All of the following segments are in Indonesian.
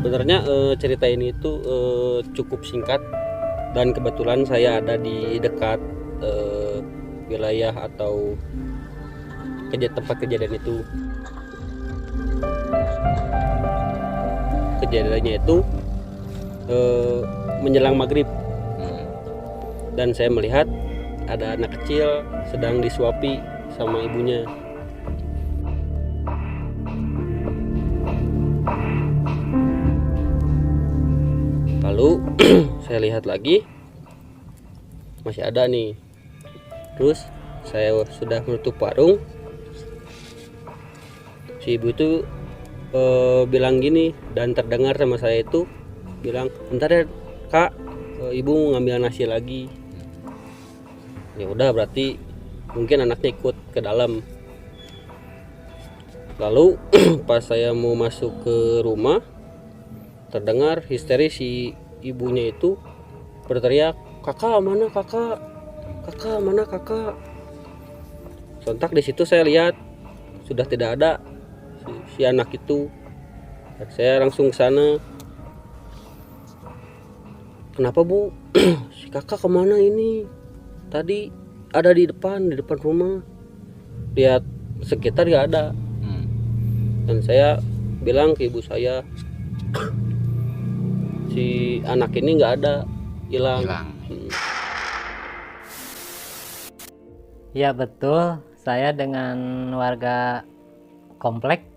Sebenarnya cerita ini itu cukup singkat dan kebetulan saya ada di dekat wilayah atau tempat kejadian itu. Kejadiannya itu menjelang maghrib dan saya melihat ada anak kecil sedang disuapi sama ibunya. Lalu saya lihat lagi masih ada nih. Terus saya sudah menutup warung. Si ibu itu bilang gini dan terdengar sama saya itu bilang, "Bentar ya kak, ibu ngambil nasi lagi." Ya udah, berarti mungkin anaknya ikut ke dalam. Lalu pas saya mau masuk ke rumah, terdengar histeris si ibunya itu berteriak, "Kakak mana kakak? Kakak mana kakak?" Sontak di situ saya lihat sudah tidak ada si anak itu. Dan saya langsung ke sana. "Kenapa bu? Si kakak kemana ini? Tadi ada di depan rumah. Lihat sekitar gak ada." Dan saya bilang ke ibu saya, si anak ini nggak ada, hilang. Ya betul, saya dengan warga komplek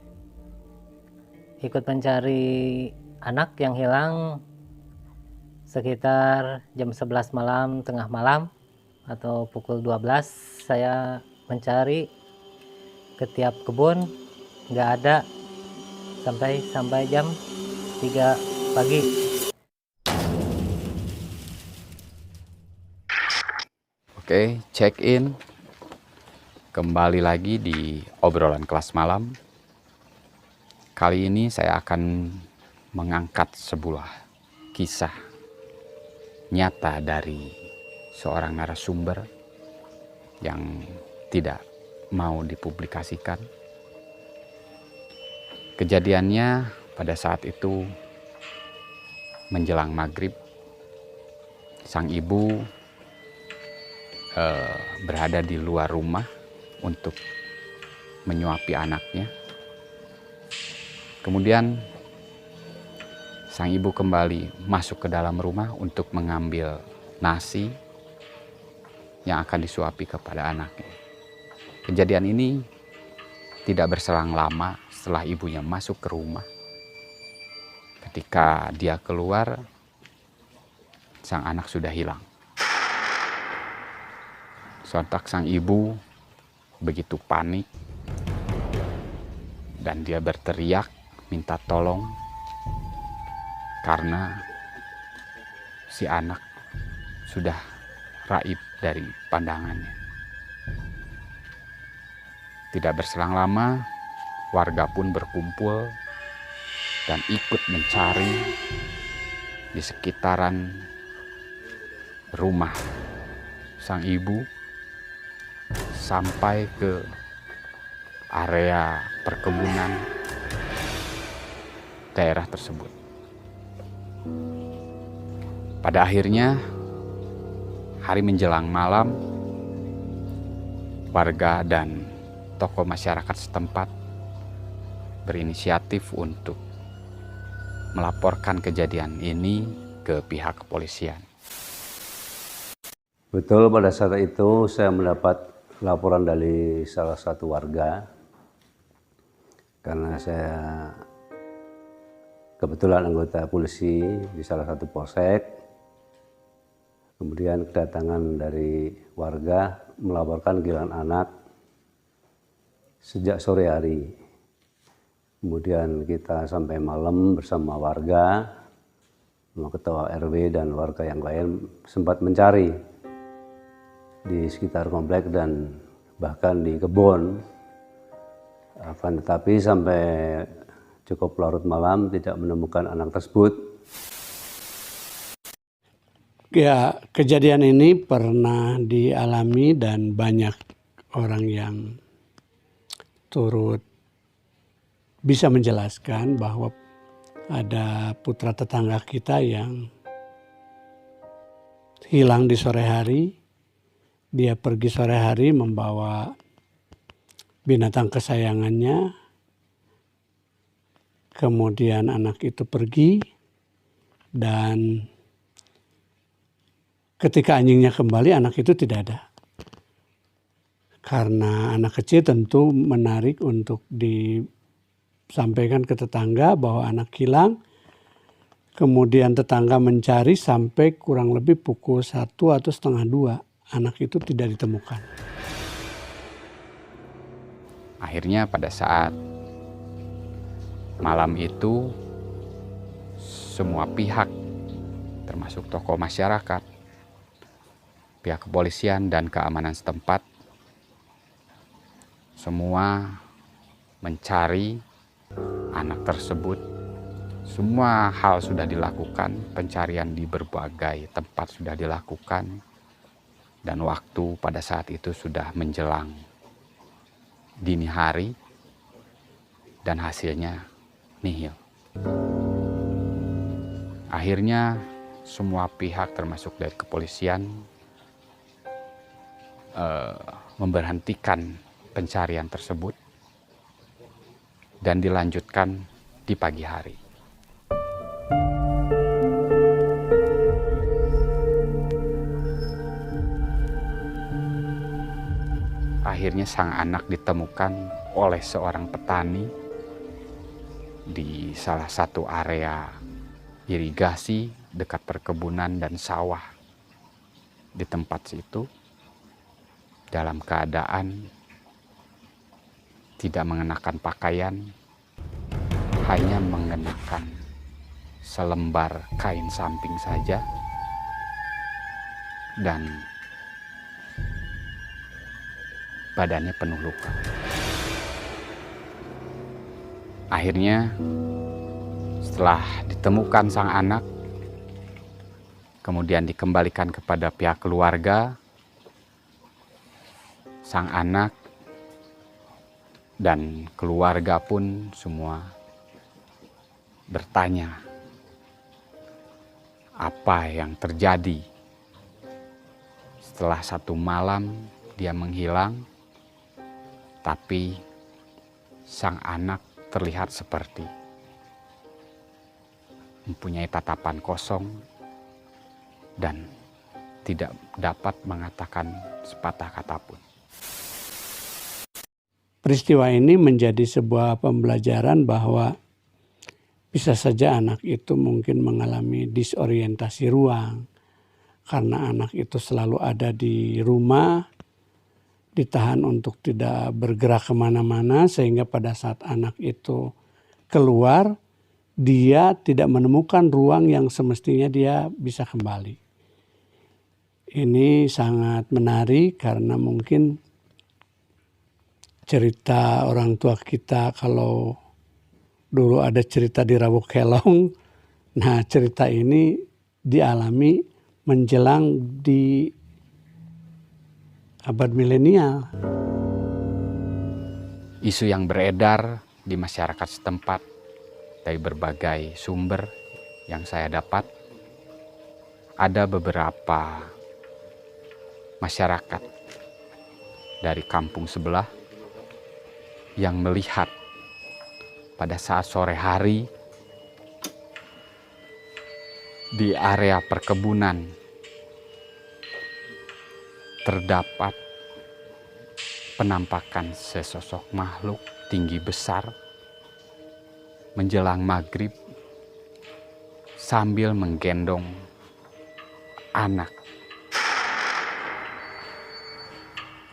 ikut mencari anak yang hilang sekitar jam 11 malam, tengah malam atau pukul 12. Saya mencari ke tiap kebun, nggak ada sampai jam 3 pagi. Oke, check in. Kembali lagi di obrolan kelas malam. Kali ini saya akan mengangkat sebuah kisah nyata dari seorang narasumber yang tidak mau dipublikasikan. Kejadiannya pada saat itu menjelang maghrib, sang ibu berada di luar rumah untuk menyuapi anaknya. Kemudian sang ibu kembali masuk ke dalam rumah untuk mengambil nasi yang akan disuapi kepada anaknya. Kejadian ini tidak berselang lama setelah ibunya masuk ke rumah. Ketika dia keluar, sang anak sudah hilang. Sontak sang ibu begitu panik dan dia berteriak minta tolong karena si anak sudah raib dari pandangannya. Tidak berselang lama, warga pun berkumpul dan ikut mencari di sekitaran rumah sang ibu sampai ke area perkebunan daerah tersebut. Pada akhirnya, hari menjelang malam, warga dan tokoh masyarakat setempat berinisiatif untuk melaporkan kejadian ini ke pihak kepolisian. Betul, pada saat itu saya mendapat laporan dari salah satu warga karena saya kebetulan anggota polisi di salah satu polsek. Kemudian kedatangan dari warga melaporkan kehilangan anak sejak sore hari. Kemudian kita sampai malam bersama warga, ketua RW dan warga yang lain sempat mencari di sekitar komplek dan bahkan di kebun. Tetapi sampai cukup larut malam tidak menemukan anak tersebut. Ya, kejadian ini pernah dialami dan banyak orang yang turut bisa menjelaskan bahwa ada putra tetangga kita yang hilang di sore hari. Dia pergi sore hari membawa binatang kesayangannya. Kemudian anak itu pergi dan ketika anjingnya kembali, anak itu tidak ada. Karena anak kecil tentu menarik untuk disampaikan ke tetangga bahwa anak hilang. Kemudian tetangga mencari sampai kurang lebih pukul 1 atau setengah 2. Anak itu tidak ditemukan. Akhirnya pada saat malam itu semua pihak termasuk tokoh masyarakat, pihak kepolisian dan keamanan setempat semua mencari anak tersebut. Semua hal sudah dilakukan, pencarian di berbagai tempat sudah dilakukan, dan waktu pada saat itu sudah menjelang dini hari, dan hasilnya nihil. Akhirnya semua pihak termasuk dari kepolisian memberhentikan pencarian tersebut dan dilanjutkan di pagi hari. Akhirnya sang anak ditemukan oleh seorang petani di salah satu area irigasi dekat perkebunan dan sawah di tempat situ, dalam keadaan tidak mengenakan pakaian, hanya mengenakan selembar kain samping saja, dan badannya penuh luka. Akhirnya setelah ditemukan sang anak, kemudian dikembalikan kepada pihak keluarga, sang anak dan keluarga pun semua bertanya apa yang terjadi. Setelah 1 malam dia menghilang, tapi sang anak terlihat seperti mempunyai tatapan kosong dan tidak dapat mengatakan sepatah kata pun. Peristiwa ini menjadi sebuah pembelajaran bahwa bisa saja anak itu mungkin mengalami disorientasi ruang karena anak itu selalu ada di rumah, ditahan untuk tidak bergerak kemana-mana, sehingga pada saat anak itu keluar, dia tidak menemukan ruang yang semestinya dia bisa kembali. Ini sangat menarik karena mungkin cerita orang tua kita, kalau dulu ada cerita di Rabu Kelong, nah cerita ini dialami menjelang di abad milenial. Isu yang beredar di masyarakat setempat dari berbagai sumber yang saya dapat, ada beberapa masyarakat dari kampung sebelah yang melihat pada saat sore hari di area perkebunan terdapat penampakan sesosok makhluk tinggi besar menjelang maghrib sambil menggendong anak.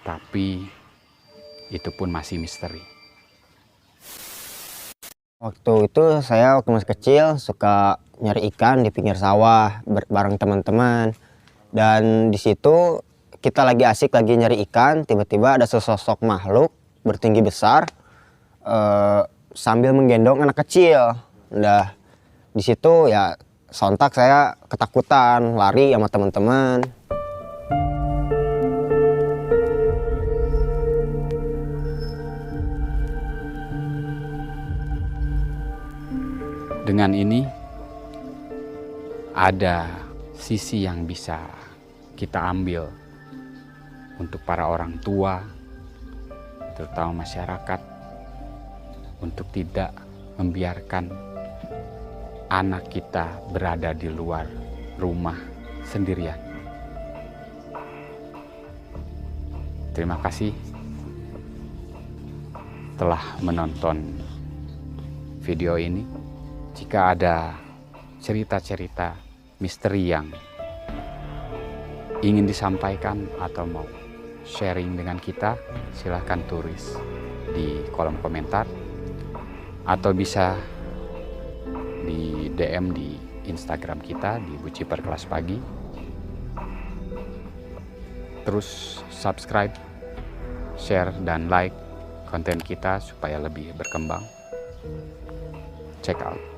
Tapi itu pun masih misteri. Waktu itu saya waktu masih kecil suka nyari ikan di pinggir sawah bareng teman-teman. Dan di situ kita lagi asik lagi nyari ikan, tiba-tiba ada sesosok makhluk bertinggi besar sambil menggendong anak kecil. Nah, di situ ya sontak saya ketakutan, lari sama teman-teman. Dengan ini ada sisi yang bisa kita ambil untuk para orang tua, terutama masyarakat, untuk tidak membiarkan anak kita berada di luar rumah sendirian. Terima kasih telah menonton video ini. Jika ada cerita-cerita misteri yang ingin disampaikan atau mau sharing dengan kita, silahkan tulis di kolom komentar atau bisa di DM di Instagram kita di Buciper Kelas Pagi. Terus subscribe, share, dan like konten kita supaya lebih berkembang. Check out.